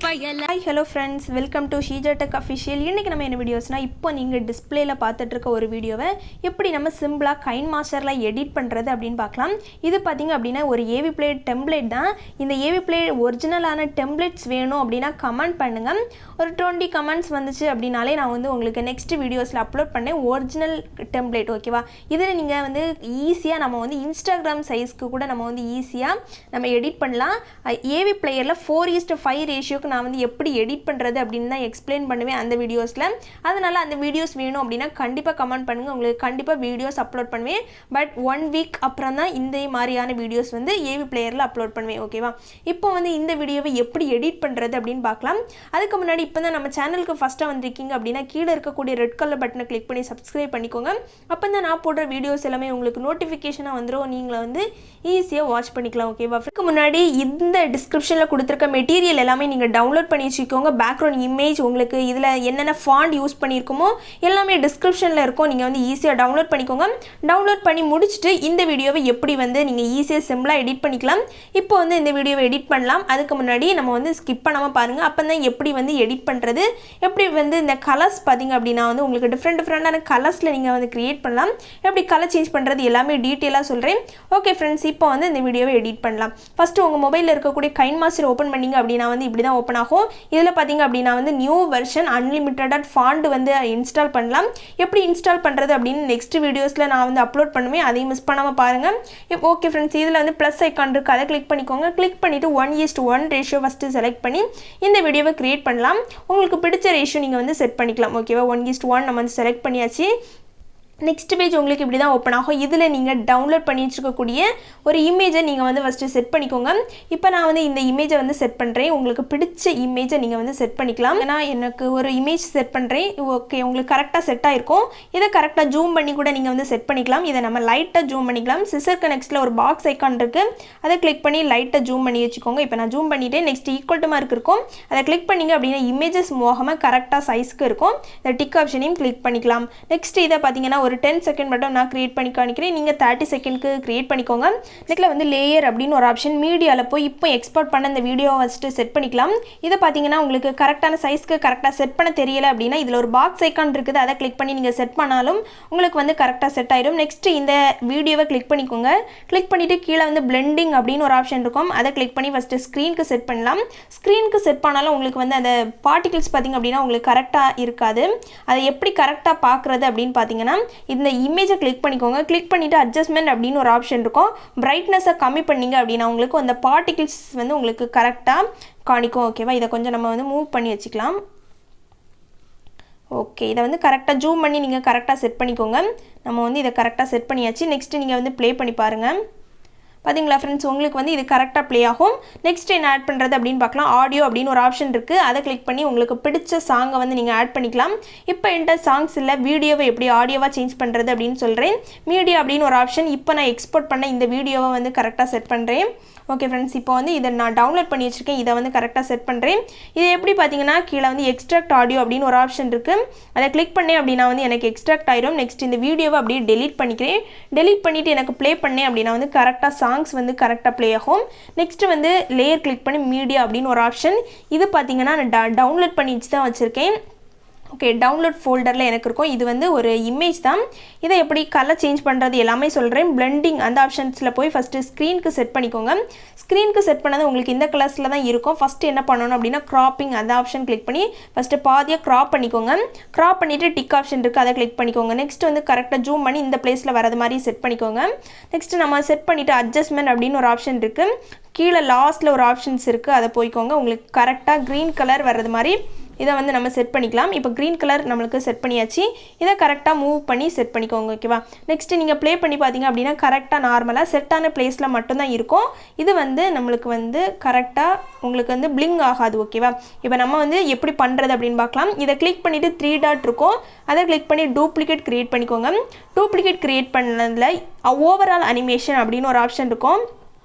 Hi hello friends, welcome to Sheeja Tech Official. இன்னைக்கு நம்ம என்ன வீடியோஸ்னா இப்போ நீங்க டிஸ்ப்ளேல பார்த்துட்டு இருக்க ஒரு வீடியோவை எப்படி நம்ம சிம்பிளா கைன்மாஸ்டர்ல எடிட் பண்றது அப்படினு பார்க்கலாம். இது பாத்தீங்க அப்படினா ஒரு UPLOADE டெம்ப்ளேட் தான். இந்த UPLOADE ஒரிஜினலான டெம்ப்ளேட்ஸ் வேணும் அப்படினா கமெண்ட் பண்ணுங்க. ஒரு 20 கமெண்ட்ஸ் வந்துச்சு அப்படினாலே நான் வந்து உங்களுக்கு நெக்ஸ்ட் வீடியோஸ்ல அப்லோட் பண்ணேன் ஒரிஜினல் டெம்ப்ளேட் ஓகேவா. இதுல நீங்க வந்து ஈஸியா நம்ம வந்து Instagram சைஸ்க்கு கூட நம்ம வந்து ஈஸியா நம்ம எடிட் பண்ணலாம். AV பிளேயர்ல 4:5 ரேஷியோக்கு நான் வந்து எப்படி எடிட் பண்றது அப்படினு தான் எக்ஸ்பிளைன் பண்ணுவேன் அந்த வீடியோஸ்ல. அதனால அந்த வீடியோஸ் வேணும் அப்படினா கண்டிப்பா கமெண்ட் பண்ணுங்க. உங்களுக்கு கண்டிப்பா வீடியோஸ் அப்லோட் பண்ணுவேன். பட் 1 வீக் அப்புறம் தான் இந்த மாதிரியான வீடியோஸ் வந்து AV பிளேயர்ல அப்லோட் பண்ணுவேன் ஓகேவா. இப்போ வந்து இந்த வீடியோவை எப்படி எடிட் பண்றது அப்படினு பார்க்கலாம். அதுக்கு முன்னாடி இப்போதான் நம்ம சேனலுக்கு ஃபர்ஸ்டா வந்திருக்கீங்க அப்படினா கீழ இருக்கக்கூடிய ரெட் கலர் பட்டனை கிளிக் பண்ணி Subscribe பண்ணிக்கோங்க. அப்பதான் நான் போடுற வீடியோஸ் எல்லாமே உங்களுக்கு நோட்டிஃபிகேஷனா வந்துரும். நீங்க வந்து ஈஸியா வாட்ச் பண்ணிக்கலாம் ஓகேவா. அதுக்கு முன்னாடி இந்த டிஸ்கிரிப்ஷன்ல கொடுத்திருக்க மெட்டீரியல் எல்லாமே நீங்க டவுன்லோட் பண்ணி வச்சுக்கோங்க. பேக்ரவுண்ட் இமேஜ் உங்களுக்கு இதுல என்னென்ன ஃபாண்ட் யூஸ் பண்ணிருக்கோமோ எல்லாமே டிஸ்கிரிப்ஷன்ல இருக்கும். நீங்க வந்து ஈஸியா டவுன்லோட் பண்ணிக்கோங்க. டவுன்லோட் பண்ணி முடிச்சிட்டு இந்த வீடியோவை எப்படி வந்து நீங்க ஈஸியா சிம்பிளா எடிட் பண்ணிக்கலாம். இப்போ வந்து இந்த வீடியோவை எடிட் பண்ணலாம். அதுக்கு முன்னாடி நம்ம வந்து ஸ்கிப் பண்ணாம பாருங்க. அப்பதான் எப்படி வந்து எடிட் பண்றது, எப்படி வந்து இந்த கலர்ஸ் பாத்தீங்க அப்படினா வந்து உங்களுக்கு டிஃபரண்டான கலர்ஸ்ல நீங்க வந்து கிரியேட் பண்ணலாம். எப்படி கலர் சேஞ்ச் பண்றது எல்லாமே டீடைலா சொல்றேன். ஓகே फ्रेंड्स, இப்போ வந்து இந்த வீடியோவை எடிட் பண்ணலாம். ஃபர்ஸ்ட் உங்க மொபைல்ல இருக்கக்கூடிய கைன்மாஸ்டர் ஓபன் பண்ணீங்க அப்படினா வந்து இப்படி தான் ஓபன் ஆகும். இதுல பாத்தீங்க அப்படினா வந்து நியூ வெர்ஷன் அன்லிமிட்டட் ஃபாண்ட் வந்து இன்ஸ்டால் பண்ணலாம். எப்படி இன்ஸ்டால் பண்றது அப்படினு நெக்ஸ்ட் வீடியோஸ்ல நான் வந்து அப்லோட் பண்ணுவேன். அதையும் மிஸ் பண்ணாம பாருங்க. ஓகே फ्रेंड्स, இதுல வந்து ப்ளஸ் ஐகான் இருக்கு. அதை கிளிக் பண்ணிக்கோங்க. கிளிக் பண்ணிட்டு 1:1 ரேஷியோ ஃபர்ஸ்ட் செலக்ட் பண்ணி இந்த வீடியோவை கிரியேட் பண்ணலாம். உங்களுக்கு பிடிச்ச ரேஷியோ நீங்க வந்து செட் பண்ணிக்கலாம் ஓகேவா. 1:1 நம்ம வந்து செலக்ட் பண்ணியாச்சு. நெக்ஸ்ட் பேஜ் உங்களுக்கு இப்படி தான் ஓப்பன் ஆகும். இதில் நீங்கள் டவுன்லோட் பண்ணி வச்சுருக்கக்கூடிய ஒரு இமேஜை நீங்கள் வந்து ஃபஸ்ட்டு செட் பண்ணிக்கோங்க. இப்போ நான் வந்து இந்த இமேஜை வந்து செட் பண்ணுறேன். உங்களுக்கு பிடிச்ச இமேஜை நீங்கள் வந்து செட் பண்ணிக்கலாம். ஏன்னா எனக்கு ஒரு இமேஜ் செட் பண்ணுறேன். ஓகே, உங்களுக்கு கரெக்டாக செட் ஆகிருக்கும். இதை கரெக்டாக ஜூம் பண்ணி கூட நீங்கள் வந்து செட் பண்ணிக்கலாம். இதை நம்ம லைட்டாக ஜூம் பண்ணிக்கலாம். சிசர் கனெக்ட்ஸில் ஒரு பாக்ஸ் ஐக்கான் இருக்குது. அதை கிளிக் பண்ணி லைட்டாக ஜூம் பண்ணி வச்சுக்கோங்க. இப்போ நான் ஜூம் பண்ணிவிட்டேன். நெக்ஸ்ட் ஈக்குவல் டு மார்க் இருக்கும். அதை கிளிக் பண்ணிங்க அப்படின்னா இமேஜஸ் மூவமாக கரெக்டாக சைஸ்க்கு இருக்கும். இந்த டிக் ஆப்ஷனையும் கிளிக் பண்ணிக்கலாம். நெக்ஸ்ட் இதை பார்த்தீங்கன்னா ஒரு 10 செகண்ட் மட்டும் நான் கிரியேட் பண்ணி காணிக்கிறேன். நீங்கள் 30 செகண்ட்க்கு கிரியேட் பண்ணிக்கோங்க. நெக்ஸ்ட்ல வந்து லேயர் அப்படின்னு ஒரு ஆப்ஷன் மீடியாவில் போய் இப்போ எக்ஸ்போர்ட் பண்ண இந்த வீடியோவை ஃபஸ்ட்டு செட் பண்ணிக்கலாம். இதை பார்த்தீங்கன்னா உங்களுக்கு கரெக்டான சைஸ்க்கு கரெக்டாக செட் பண்ண தெரியல அப்படின்னா இதில் ஒரு பாக்ஸ் ஐக்கான் இருக்குது. அதை கிளிக் பண்ணி நீங்கள் செட் பண்ணாலும் உங்களுக்கு வந்து கரெக்டாக செட் ஆயிடும். நெக்ஸ்ட் இந்த வீடியோவை கிளிக் பண்ணிக்கோங்க. கிளிக் பண்ணிவிட்டு கீழே வந்து பிளெண்டிங் அப்படின்னு ஒரு ஆப்ஷன் இருக்கும். அதை கிளிக் பண்ணி ஃபஸ்ட்டு ஸ்க்ரீனுக்கு செட் பண்ணலாம். ஸ்க்ரீனுக்கு செட் பண்ணாலும் உங்களுக்கு வந்து அந்த பார்ட்டிகிள்ஸ் பார்த்தீங்க அப்படின்னா உங்களுக்கு கரெக்டாக இருக்காது. அதை எப்படி கரெக்டாக பார்க்குறது அப்படின்னு பார்த்தீங்கன்னா இந்த இமேஜை கிளிக் பண்ணிக்கோங்க. கிளிக் பண்ணிவிட்டு அட்ஜஸ்ட்மெண்ட் அப்படின்னு ஒரு ஆப்ஷன் இருக்கும். பிரைட்னஸை கம்மி பண்ணிங்க அப்படின்னா உங்களுக்கு அந்த பார்ட்டிகிள்ஸ் வந்து உங்களுக்கு கரெக்டாக காணிக்கும் ஓகேவா. இதை கொஞ்சம் நம்ம வந்து மூவ் பண்ணி வச்சுக்கலாம். ஓகே, இதை வந்து கரெக்டாக ஜூம் பண்ணி நீங்கள் கரெக்டாக செட் பண்ணிக்கோங்க. நம்ம வந்து இதை கரெக்டாக செட் பண்ணியாச்சு. நெக்ஸ்ட்டு நீங்கள் வந்து ப்ளே பண்ணி பாருங்கள். பார்த்தீங்களா ஃப்ரெண்ட்ஸ், உங்களுக்கு வந்து இது கரெக்டாக ப்ளே ஆகும். நெக்ஸ்ட் என்ன ஆட் பண்ணுறது அப்படின்னு பார்க்கலாம். ஆடியோ அப்படின்னு ஒரு ஆப்ஷன் இருக்குது. அதை கிளிக் பண்ணி உங்களுக்கு பிடிச்ச சாங்கை வந்து நீங்கள் ஆட் பண்ணிக்கலாம். இப்போ என்கிட்ட சாங்ஸ் இல்லை, வீடியோவை எப்படி ஆடியோவாக சேஞ்ச் பண்ணுறது அப்படின்னு சொல்கிறேன். மீடியா அப்படின்னு ஒரு ஆப்ஷன். இப்போ நான் எக்ஸ்போர்ட் பண்ண இந்த வீடியோவை வந்து கரெக்டாக செட் பண்ணுறேன். ஓகே ஃப்ரெண்ட்ஸ், இப்போ வந்து இதை நான் டவுன்லோட் பண்ணி வச்சுருக்கேன். இதை வந்து கரெக்டாக செட் பண்ணுறேன். இது எப்படி பார்த்தீங்கன்னா கீழே வந்து எக்ஸ்ட்ராக்ட் ஆடியோ அப்படின்னு ஒரு ஆப்ஷன் இருக்குது. அதை கிளிக் பண்ணேன் அப்படின்னா வந்து எனக்கு எக்ஸ்ட்ராக்ட் ஆயிடும். நெக்ஸ்ட் இந்த வீடியோவை அப்படியே டெலீட் பண்ணிக்கிறேன். டெலீட் பண்ணிவிட்டு எனக்கு ப்ளே பண்ணேன் அப்படின்னா வந்து கரெக்டாக சாங்ஸ் வந்து கரெக்டாக ப்ளே ஆகும். நெக்ஸ்ட் வந்து லேயர் கிளிக் பண்ணி மீடியா அப்படின்னு ஒரு ஆப்ஷன். இது பார்த்தீங்கன்னா நான் டவுன்லோட் பண்ணி வச்சு தான் வச்சுருக்கேன். ஓகே, டவுன்லோட் ஃபோல்டரில் எனக்கு இருக்கும். இது வந்து ஒரு இமேஜ் தான். இதை எப்படி கலர் சேஞ்ச் பண்ணுறது எல்லாமே சொல்கிறேன். பிளெண்டிங் அந்த ஆப்ஷன்ஸில் போய் ஃபஸ்ட்டு ஸ்க்ரீனுக்கு செட் பண்ணிக்கோங்க. ஸ்க்ரீனுக்கு செட் பண்ணது உங்களுக்கு இந்த கலர்ஸில் தான் இருக்கும். ஃபஸ்ட்டு என்ன பண்ணணும் அப்படின்னா க்ராப்பிங் அந்த ஆப்ஷன் கிளிக் பண்ணி ஃபஸ்ட்டு பாதியாக க்ராப் பண்ணிக்கோங்க. க்ராப் பண்ணிவிட்டு டிக் ஆப்ஷன் இருக்குது. அதை கிளிக் பண்ணிக்கோங்க. நெக்ஸ்ட் வந்து கரெக்டாக ஜூம் பண்ணி இந்த பிளேஸில் வரது மாதிரி செட் பண்ணிக்கோங்க. நெக்ஸ்ட்டு நம்ம செட் பண்ணிவிட்டு அட்ஜஸ்ட்மெண்ட் அப்படின்னு ஒரு ஆப்ஷன் இருக்குது. கீழே லாஸ்ட்டில் ஒரு ஆப்ஷன்ஸ் இருக்குது. அதை போய்க்கோங்க. உங்களுக்கு கரெக்டாக க்ரீன் கலர் வர்றது மாதிரி இதை வந்து நம்ம செட் பண்ணிக்கலாம். இப்போ க்ரீன் கலர் நம்மளுக்கு செட் பண்ணியாச்சு. இதை கரெக்டாக மூவ் பண்ணி செட் பண்ணிக்கோங்க ஓகேவா. நெக்ஸ்ட்டு நீங்கள் ப்ளே பண்ணி பார்த்தீங்க அப்படின்னா கரெக்டாக நார்மலாக செட்டான பிளேஸில் மட்டும்தான் இருக்கும். இது வந்து நம்மளுக்கு வந்து கரெக்டாக உங்களுக்கு வந்து பிளிங்க் ஆகாது ஓகேவா. இப்போ நம்ம வந்து எப்படி பண்ணுறது அப்படின்னு பார்க்கலாம். இதை கிளிக் பண்ணிவிட்டு 3 டாட் இருக்கும். அதை கிளிக் பண்ணி டூப்ளிகேட் க்ரியேட் பண்ணிக்கோங்க. டூப்ளிகேட் க்ரியேட் பண்ணதில் ஓவரால் அனிமேஷன் அப்படின்னு ஒரு ஆப்ஷன் இருக்கும்.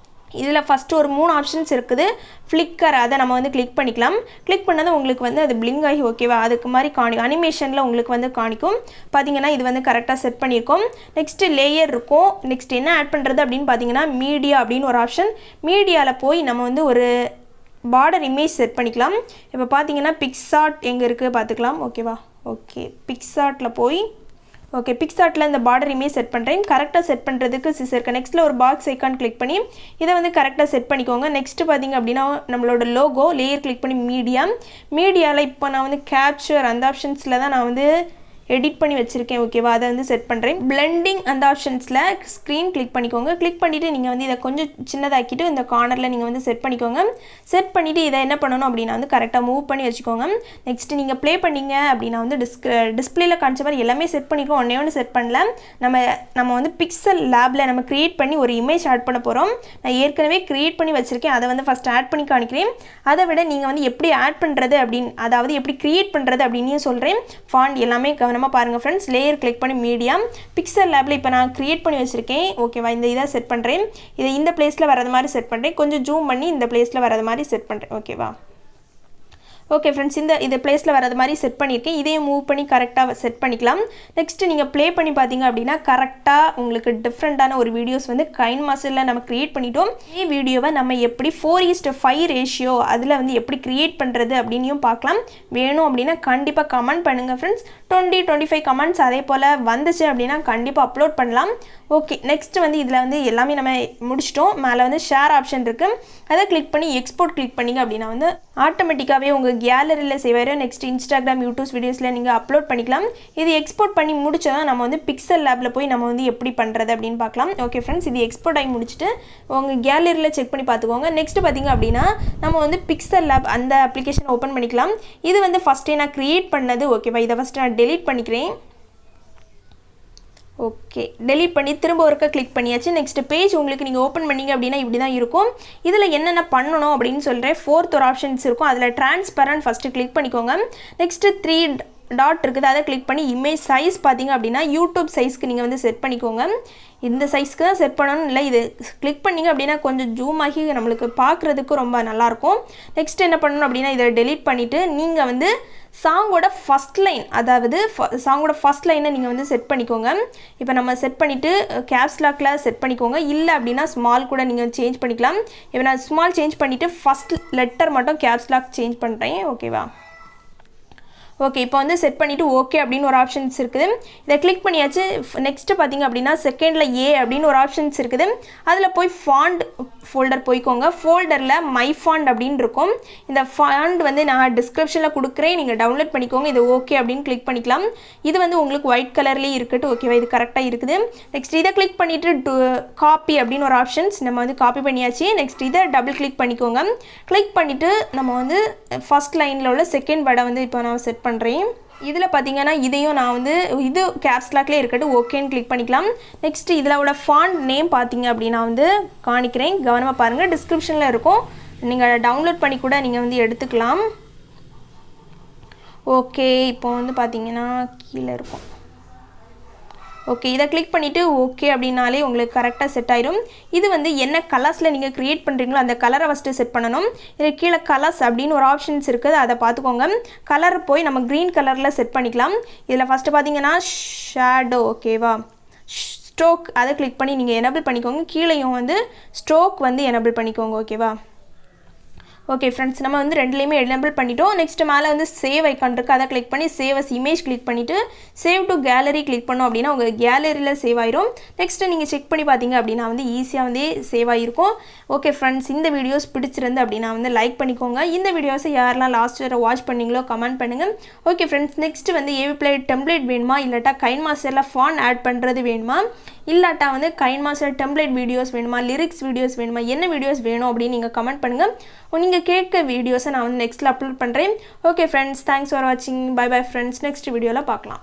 இதில் ஃபஸ்ட்டு ஒரு 3 ஆப்ஷன்ஸ் இருக்குது. ஃப்ளிக்கர் அதை நம்ம வந்து கிளிக் பண்ணிக்கலாம். கிளிக் பண்ணது உங்களுக்கு வந்து அது பிளிங்க் ஆகி ஓகேவா அதுக்கு மாதிரி காணிக்கும். அனிமேஷனில் உங்களுக்கு வந்து காணிக்கும். பார்த்தீங்கன்னா இது வந்து கரெக்டாக செட் பண்ணியிருக்கோம். நெக்ஸ்ட்டு லேயர் இருக்கும். நெக்ஸ்ட் என்ன ஆட் பண்ணுறது அப்படின்னு பார்த்தீங்கன்னா மீடியா அப்படின்னு ஒரு ஆப்ஷன். மீடியாவில் போய் நம்ம வந்து ஒரு பார்டர் இமேஜ் செட் பண்ணிக்கலாம். இப்போ பார்த்தீங்கன்னா பிக்ஸார்ட் எங்கே இருக்குது பார்த்துக்கலாம். ஓகேவா? ஓகே, பிக்ஸார்ட்டில் போய் ஓகே பிக்ஸார்ட்டில் இந்த பார்டர் இமேஜ் செட் பண்ணுறேன். கரெக்டாக செட் பண்ணுறதுக்கு சிசருக்கு நெக்ஸ்ட்டில் ஒரு பாக்ஸ் ஐக்கான் கிளிக் பண்ணி இதை வந்து கரெக்டாக செட் பண்ணிக்கோங்க. நெக்ஸ்ட்டு பார்த்திங்க அப்படின்னா நம்மளோட லோகோ லேயர் கிளிக் பண்ணி மீடியாவில் இப்போ நான் வந்து கேப்சர் அந்த ஆப்ஷன்ஸில் தான் நான் வந்து எடிட் பண்ணி வச்சுருக்கேன். ஓகேவா? அதை வந்து செட் பண்ணுறேன். பிளெண்டிங் அந்த ஆப்ஷன்ஸில் ஸ்க்ரீன் கிளிக் பண்ணிக்கோங்க. கிளிக் பண்ணிவிட்டு நீங்கள் வந்து இதை கொஞ்சம் சின்னதாக்கிட்டு இந்த கார்னரில் நீங்கள் வந்து செட் பண்ணிக்கோங்க. செட் பண்ணிவிட்டு இதை என்ன பண்ணணும் அப்படின்னா வந்து கரெக்டாக மூவ் பண்ணி வச்சுக்கோங்க. நெக்ஸ்ட்டு நீங்கள் ப்ளே பண்ணிங்க அப்படின்னா வந்து டிஸ்பிளேயில் காமிச்ச மாதிரி எல்லாமே செட் பண்ணிக்கோம். ஒன்று செட் பண்ணல. நம்ம வந்து பிக்சல் லேபில் நம்ம க்ரியேட் பண்ணி ஒரு இமேஜ் ஆட் பண்ண போகிறோம். நான் ஏற்கனவே க்ரியேட் பண்ணி வச்சுருக்கேன். அதை வந்து ஃபஸ்ட் ஆட் பண்ணி காணிக்கிறேன். அதை விட நீங்கள் வந்து எப்படி ஆட் பண்ணுறது அப்படின்னு அதாவது எப்படி க்ரியேட் பண்ணுறது அப்படின்னு சொல்கிறேன். ஃபாண்ட் எல்லாமே கவனமாக பாருங்கள் ஃப்ரெண்ட்ஸ். லேயர் கிளிக் பண்ணி மீடியம் பிக்சல் லேபில் இப்போ நான் க்ரியேட் பண்ணி வச்சுருக்கேன். ஓகேவா? இந்த இதை செட் பண்ணுறேன். இதை இந்த பிளேஸில் வரது மாதிரி செட் பண்ணுறேன். கொஞ்சம் ஜூம் பண்ணி இந்த பிளேஸில் வரது மாதிரி செட் பண்ணுறேன். ஓகேவா? ஓகே ஃப்ரெண்ட்ஸ், இந்த பிளேஸில் வரது மாதிரி செட் பண்ணியிருக்கேன். இதையும் மூவ் பண்ணி கரெக்டாக செட் பண்ணிக்கலாம். நெக்ஸ்ட்டு நீங்கள் ப்ளே பண்ணி பார்த்தீங்க அப்படின்னா கரெக்டாக உங்களுக்கு டிஃப்ரெண்ட்டான ஒரு வீடியோஸ் வந்து கைன்மாஸ்டரில் நம்ம க்ரியேட் பண்ணிட்டோம். இந்த வீடியோவை நம்ம எப்படி 4:5 ரேஷியோ அதில் வந்து எப்படி க்ரியேட் பண்ணுறது அப்படின்னும் பார்க்கலாம். வேணும் அப்படின்னா கண்டிப்பாக கமெண்ட் பண்ணுங்கள் ஃப்ரெண்ட்ஸ். 20-25 கமெண்ட்ஸ் அதே போல் வந்துச்சு அப்படின்னா கண்டிப்பாக அப்லோட் பண்ணலாம். ஓகே, நெக்ஸ்ட்டு வந்து இதில் வந்து எல்லாமே நம்ம முடிச்சிட்டோம். மேலே வந்து ஷேர் ஆப்ஷன் இருக்குது. அதை கிளிக் பண்ணி எக்ஸ்போர்ட் கிளிக் பண்ணிங்க அப்படின்னா வந்து ஆட்டோமேட்டிக்காகவே உங்கள் கேலரியில் சேவாயிரும். நெக்ஸ்ட் இன்ஸ்டாகிராம் யூடியூப்ஸ் வீடியோஸில் நீங்கள் அப்லோட் பண்ணிக்கலாம். இது எக்ஸ்போர்ட் பண்ணி முடிச்சதான் நம்ம வந்து பிக்சல் லேபில் போய் நம்ம வந்து எப்படி பண்ணுறது அப்படின்னு பார்க்கலாம். ஓகே ஃப்ரெண்ட்ஸ், இது எக்ஸ்போர்ட் ஆகி முடிச்சுட்டு உங்கள் கேலரியில் செக் பண்ணி பார்த்துக்கோங்க. நெக்ஸ்ட்டு பார்த்திங்க அப்படின்னா நம்ம வந்து பிக்சல் லேப் அந்த அப்ளிகேஷன் ஓப்பன் பண்ணிக்கலாம். இது வந்து ஃபஸ்ட்டே நான் க்ரியேட் பண்ணது. ஓகேவா? இதை ஃபஸ்ட்டு நான் டெலீட் பண்ணிக்கிறேன். ஓகே, டெலீட் பண்ணி திரும்ப ஒருக்க கிளிக் பண்ணியாச்சு. நெக்ஸ்ட் பேஜ் உங்களுக்கு நீங்கள் ஓப்பன் பண்ணிங்க அப்படின்னா இப்படி தான் இருக்கும். இதில் என்னென்ன பண்ணணும் அப்படின்னு சொல்கிறேன். 4th ஒரு ஆப்ஷன்ஸ் இருக்கும். அதில் டிரான்ஸ்பரண்ட் ஃபஸ்ட்டு கிளிக் பண்ணிக்கோங்க. நெக்ஸ்ட்டு 3 டாட் இருக்குது. அதை கிளிக் பண்ணி இமேஜ் சைஸ் பார்த்தீங்க அப்படின்னா யூடியூப் சைஸ்க்கு நீங்கள் வந்து செட் பண்ணிக்கோங்க. இந்த சைஸ்க்கு தான் செட் பண்ணணும் இல்லை. இது கிளிக் பண்ணிங்க அப்படின்னா கொஞ்சம் ஜூம் ஆகி நம்மளுக்கு பார்க்குறதுக்கு ரொம்ப நல்லாயிருக்கும். நெக்ஸ்ட் என்ன பண்ணணும் அப்படின்னா இதை டெலீட் பண்ணிவிட்டு நீங்கள் வந்து சாங்கோட ஃபஸ்ட் லைன் அதாவது சாங்கோட ஃபஸ்ட் லைனை நீங்கள் வந்து செட் பண்ணிக்கோங்க. இப்போ நம்ம செட் பண்ணிவிட்டு கேப்ஸ் லாக்கில் செட் பண்ணிக்கோங்க. இல்லை அப்படின்னா ஸ்மால் கூட நீங்கள் சேஞ்ச் பண்ணிக்கலாம். இப்போ நான் ஸ்மால் சேஞ்ச் பண்ணிவிட்டு ஃபஸ்ட் லெட்டர் மட்டும் கேப்ஸ் லாக் சேஞ்ச் பண்ணுறேன். ஓகேவா? ஓகே, இப்போ வந்து செட் பண்ணிவிட்டு ஓகே அப்படின்னு ஒரு ஆப்ஷன்ஸ் இருக்குது. இதை கிளிக் பண்ணியாச்சு. நெக்ஸ்ட்டு பார்த்திங்க அப்படின்னா செகண்டில் ஏ அப்படின்னு ஒரு ஆப்ஷன்ஸ் இருக்குது. அதில் போய் ஃபாண்ட் ஃபோல்டர் போய்க்கோங்க. ஃபோல்டரில் மை ஃபாண்ட் அப்படின்னு இருக்கும். இந்த ஃபாண்ட் வந்து நான் டிஸ்கிரிப்ஷனில் கொடுக்குறேன். நீங்கள் டவுன்லோட் பண்ணிக்கோங்க. இது ஓகே அப்படின்னு கிளிக் பண்ணிக்கலாம். இது வந்து உங்களுக்கு ஒயிட் கலர்லேயே இருக்கட்டும். ஓகேவா? இது கரெக்டாக இருக்குது. நெக்ஸ்ட் இதை கிளிக் பண்ணிவிட்டு காப்பி அப்படின்னு ஒரு ஆப்ஷன்ஸ் நம்ம வந்து காப்பி பண்ணியாச்சு. நெக்ஸ்ட் இதை டபுள் கிளிக் பண்ணிக்கோங்க. கிளிக் பண்ணிவிட்டு நம்ம வந்து ஃபஸ்ட் லைனில் உள்ள செகண்ட் வேர்டை வந்து இப்போ நான் செட் பண்ணுறேன். இதில் பார்த்தீங்கன்னா இதையும் நான் வந்து இது கேப்ஸ் லாக்லேயே இருக்கட்டும். ஓகேன்னு கிளிக் பண்ணிக்கலாம். நெக்ஸ்ட்டு இதில் உள்ள ஃபாண்ட் நேம் பார்த்தீங்க அப்படின்னா வந்து காணிக்கிறேன். கவனமாக பாருங்கள். டிஸ்கிரிப்ஷனில் இருக்கும். நீங்கள் டவுன்லோட் பண்ணி கூட நீங்கள் வந்து எடுத்துக்கலாம். ஓகே, இப்போ வந்து பார்த்தீங்கன்னா கீழே இருக்கும். ஓகே, இதை கிளிக் பண்ணிவிட்டு ஓகே அப்படின்னாலே உங்களுக்கு கரெக்டாக செட் ஆயிடும். இது வந்து என்ன கலர்ஸில் நீங்கள் க்ரியேட் பண்ணுறீங்களோ அந்த கலரை ஃபஸ்ட்டு செட் பண்ணணும். இதில் கீழே கலர்ஸ் அப்படின்னு ஒரு ஆப்ஷன்ஸ் இருக்குது. அதை பார்த்துக்கோங்க. கலர் போய் நம்ம க்ரீன் கலரில் செட் பண்ணிக்கலாம். இதில் ஃபஸ்ட்டு பார்த்தீங்கன்னா ஷேடோ. ஓகேவா? ஸ்ட்ரோக் அதை கிளிக் பண்ணி நீங்கள் எனபிள் பண்ணிக்கோங்க. கீழேயும் வந்து ஸ்ட்ரோக் வந்து எனபிள் பண்ணிக்கோங்க. ஓகேவா? ஓகே ஃப்ரெண்ட்ஸ், நம்ம வந்து ரெண்டுலேயுமே எனபிள் பண்ணிட்டோம். நெக்ஸ்ட் மேலே வந்து சேவ் ஐக்கான் இருக்குது. அதை கிளிக் பண்ணி சேவ் அஸ் இமேஜ் கிளிக் பண்ணிவிட்டு சேவ் டு கேலரி கிளிக் பண்ணோம் அப்படின்னா உங்கள் கேலரியில் சேவ் ஆயிரும். நெக்ஸ்ட்டு நீங்கள் செக் பண்ணி பார்த்தீங்க அப்படின்னா வந்து ஈஸியாக வந்து சேவ் ஆகிருக்கும். ஓகே ஃப்ரெண்ட்ஸ், இந்த வீடியோஸ் பிடிச்சிருந்து அப்படின்னா வந்து லைக் பண்ணிக்கோங்க. இந்த வீடியோஸை யாரெல்லாம் லாஸ்ட் வரை வாட்ச் பண்ணிங்களோ கமெண்ட் பண்ணுங்கள். ஓகே ஃப்ரெண்ட்ஸ், நெக்ஸ்ட்டு வந்து UPLOADE டெம்ப்ளேட் வேணுமா இல்லாட்டா கைன்மாஸ்டரில் ஃபாண்ட் ஆட் பண்ணுறது வேணுமா இல்லாட்டா வந்து கைன்மாஸ்டர் டெம்ப்ளேட் வீடியோஸ் வேணுமா லிரிக்ஸ் வீடியோஸ் வேணுமா என்ன வீடியோஸ் வேணும் அப்படின்னு நீங்கள் கமெண்ட் பண்ணுங்கள். நீங்கள் கேட்க வீடியோஸை நான் வந்து நெக்ஸ்ட்டில் அப்லோட் பண்ணுறேன். ஓகே ஃப்ரெண்ட்ஸ், தேங்க்ஸ் ஃபார் வாட்சிங். Bye bye friends. நெக்ஸ்ட் வீடியோவில் பார்க்கலாம்.